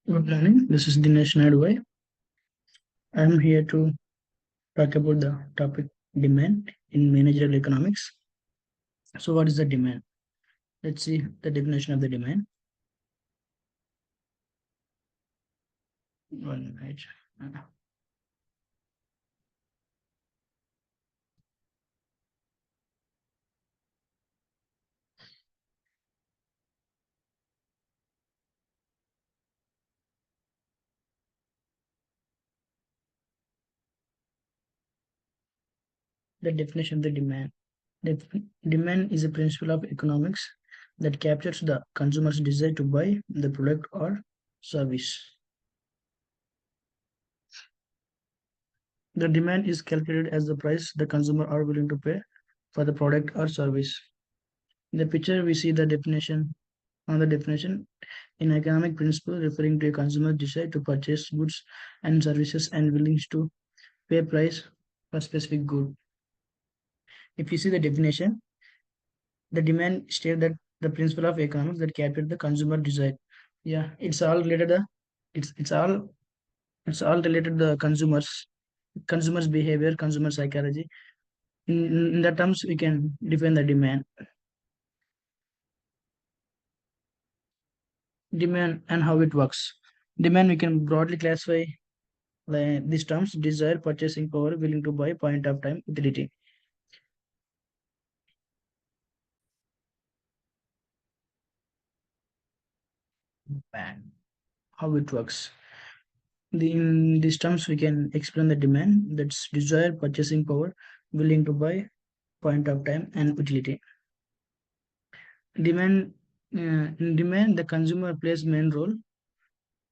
Good morning. This is Dinesh Nadwai. I am here to talk about the topic demand in managerial economics. So, what is the demand? Let's see the definition of the demand. One minute. Uh, The definition of the demand. Demand is a principle of economics that captures the consumer's desire to buy the product or service. The demand is calculated as the price the consumer are willing to pay for the product or service. In the picture, we see the definition on the definition in economic principle referring to a consumer's desire to purchase goods and services and willingness to pay price for specific good. If you see the definition, the demand state that the principle of economics that capture the consumer desire. Yeah, it's all related the it's all related the consumers behavior, consumer psychology. In that terms, we can define the demand and how it works. Demand we can broadly classify these terms: desire, purchasing power, willing to buy, point of time, utility. And how it works. In these terms, we can explain the demand, that's desire, purchasing power, willing to buy, point of time, and utility. Demand, in demand, the consumer plays main role.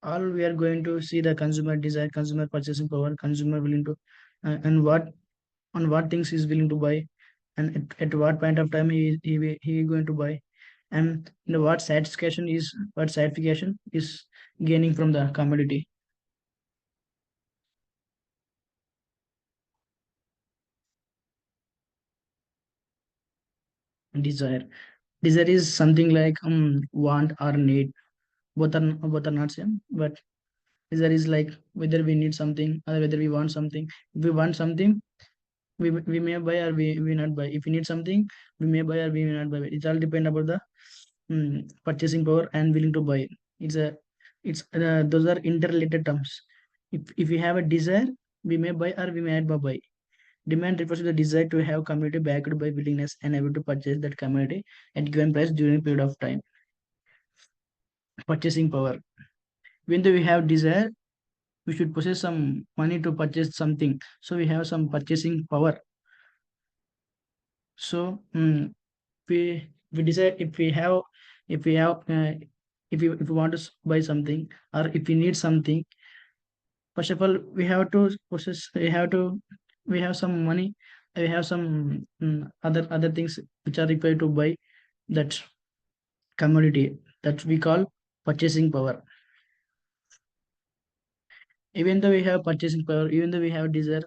All we are going to see the consumer desire, consumer purchasing power, consumer willing to, and what on what things he's willing to buy, and at what point of time he going to buy, and what satisfaction is gaining from the commodity. Desire is something like want or need. Both are not same, but desire is like whether we need something or whether we want something. If we want something, we may buy or we not buy. If we need something, we may buy or we may not buy. It all depend about the purchasing power and willing to buy. It's those are interrelated terms. If we have a desire, we may buy or we may not buy. Demand refers to the desire to have commodity backed by willingness and able to purchase that commodity at given price during a period of time. Purchasing power. When do we have desire, we should possess some money to purchase something. So we have some purchasing power. So we decide if we have if we want to buy something or if we need something. First of all, we have to possess. We have some money. We have some other things which are required to buy that commodity that we call purchasing power. Even though we have purchasing power, even though we have desire,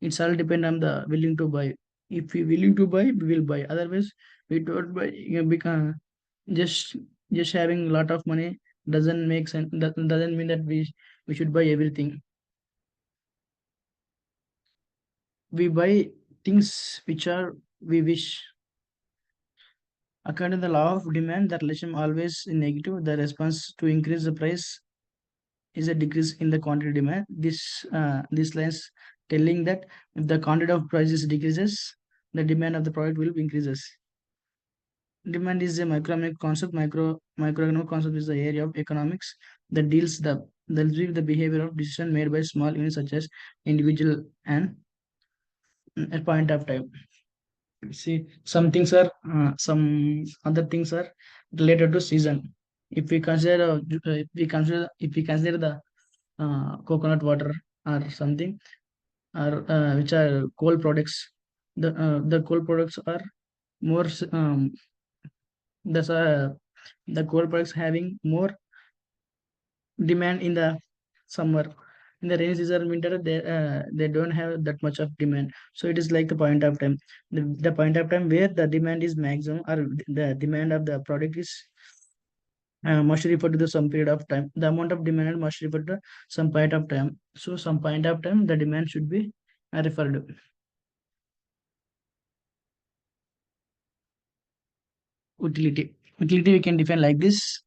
it's all depend on the willing to buy. If we willing to buy, we will buy. Otherwise, we don't buy. Because just just having a lot of money doesn't make sense. That doesn't mean that we should buy everything. We buy things which are we wish. According to the law of demand, the relation always in negative. The response to increase the price is a decrease in the quantity demand. This lines telling that if the quantity of prices decreases, the demand of the product will increases. Demand is a microeconomic concept. Microeconomic concept is the area of economics that deals with the behavior of decision made by small units such as individual and at point of time. See, some other things are related to season. If we consider the coconut water or something, or which are coal products, the coal products are more that's the coal products having more demand in the summer. In the rainy season, winter, they don't have that much of demand. So it is like the point of time, the point of time where the demand is maximum or the demand of the product is must refer to the some period of time. The amount of demand must refer to some point of time. So some point of time, the demand should be referred to. Utility. Utility we can define like this.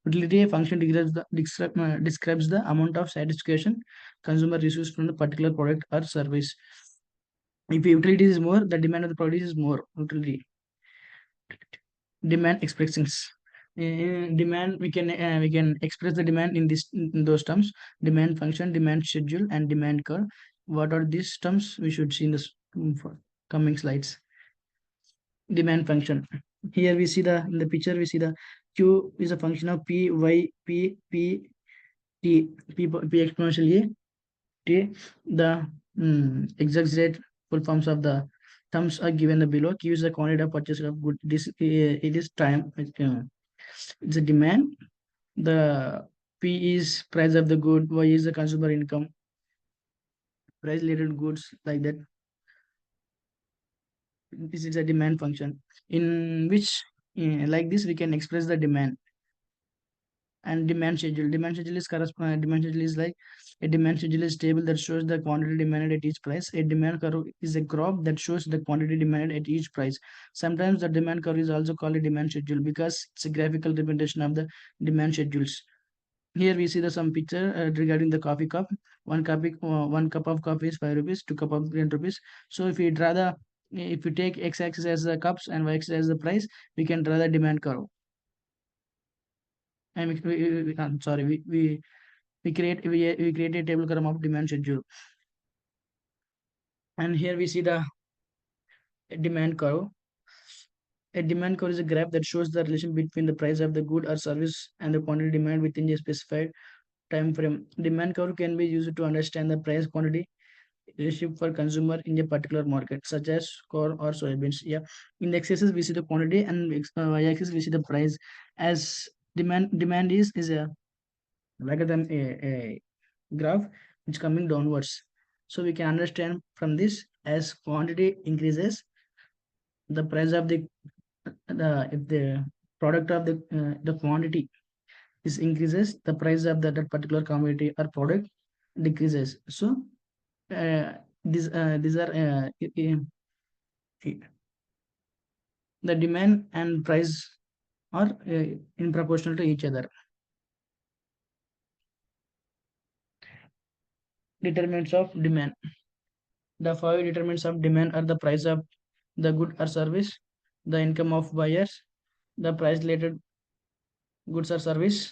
Utility function describes the amount of satisfaction consumer receives from the particular product or service. If utility is more, the demand of the product is more. Utility. Demand expressions. Demand we can express the demand in this in those terms: demand function, demand schedule, and demand curve. What are these terms? We should see in this for coming slides. Demand function. Here we see the in the picture we see the q is a function of p y p p t p exponential a t. The exaggerate full forms of the terms are given below. Q is the quantity of purchase of good. This it is time. It's a demand. The P is price of the good. Y is the consumer income. Price related goods like that. This is a demand function in which like this we can express the demand. And demand schedule. Demand schedule is like a demand schedule is table that shows the quantity demanded at each price. A demand curve is a graph that shows the quantity demanded at each price. Sometimes the demand curve is also called a demand schedule because it's a graphical representation of the demand schedules. Here we see the some picture regarding the coffee cup. One cup of coffee is 5 rupees. 2 cup of 10 rupees. So if we take x-axis as the cups and y-axis as the price, we can draw the demand curve. And I'm sorry, we create a table column of demand schedule. And here we see the demand curve. A demand curve is a graph that shows the relation between the price of the good or service and the quantity demand within a specified time frame. Demand curve can be used to understand the price quantity relationship for consumer in a particular market, such as corn or soybeans. Yeah, in the x-axis we see the quantity, and y-axis we see the price. As demand is a rather than a graph which coming downwards. So we can understand from this, as quantity increases, the price of the if the product of the quantity is increases, the price of that particular commodity or product decreases. So uh, these are the demand and price are in proportional to each other. Determinants of demand. The five determinants of demand are the price of the good or service, the income of buyers, the price related goods or service,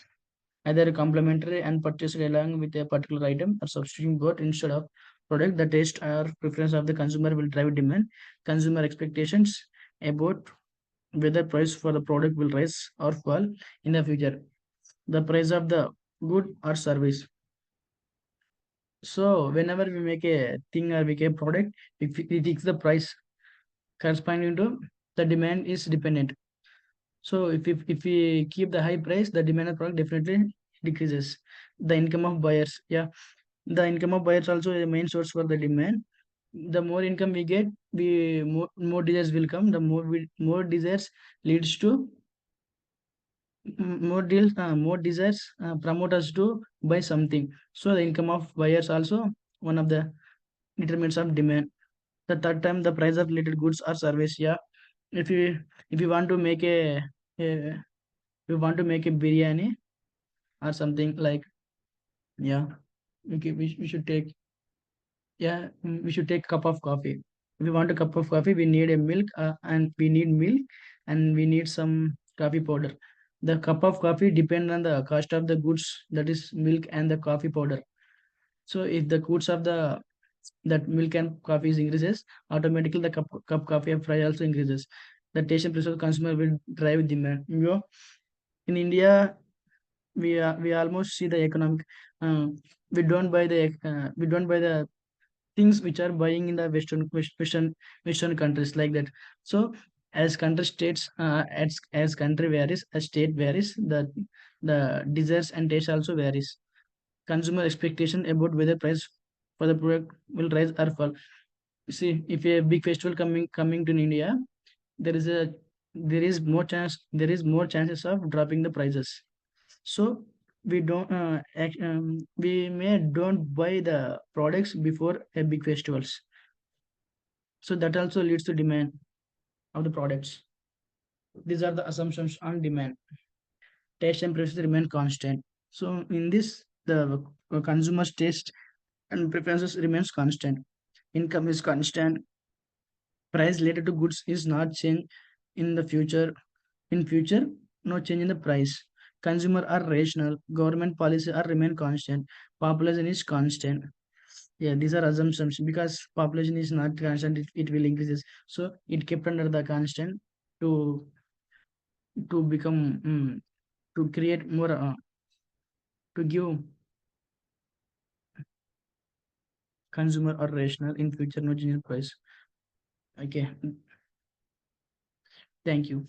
either complementary and purchased along with a particular item or substituting both instead of product. The taste or preference of the consumer will drive demand. Consumer expectations about whether price for the product will rise or fall in the future. The price of the good or service. So whenever we make a thing or make a product, if we fix the price corresponding to the demand is dependent. So if we keep the high price, the demand of product definitely decreases. The income of buyers. Yeah, the income of buyers also a main source for the demand. The more income we get, we more desires will come. The more desires leads to more deals, more desires promote us to buy something. So the income of buyers also one of the determinants of demand. The third time, the price of related goods or service. Yeah, if you want to make a we want to make a biryani or something like, yeah, we should take, yeah, we should take cup of coffee. If we want a cup of coffee, we need a milk, and we need milk, and we need some coffee powder. The cup of coffee depend on the cost of the goods, that is milk and the coffee powder. So if the goods of the that milk and coffee is increases, automatically the cup coffee and price also increases. The taste and preference of consumer will drive demand. In India, we almost see the economic. Uh, we don't buy the things which are buying in the western countries like that. So as country states, as country varies, as state varies, the desires and taste also varies. Consumer expectation about whether price for the product will rise or fall. See, if a big festival coming to India, there is more chances of dropping the prices. So we may don't buy the products before a big festivals, so that also leads to demand of the products. These are the assumptions on demand. Taste and preferences remain constant. So in this, the consumer's taste and preferences remains constant. Income is constant. Price related to goods is not change in the future. In future, no change in the price. Consumer are rational. Government policy are remain constant. Population is constant. Yeah, these are assumptions because population is not constant. It will increases. So it kept under the constant to become to create more to give consumer or rational in future no change in price. Okay, thank you.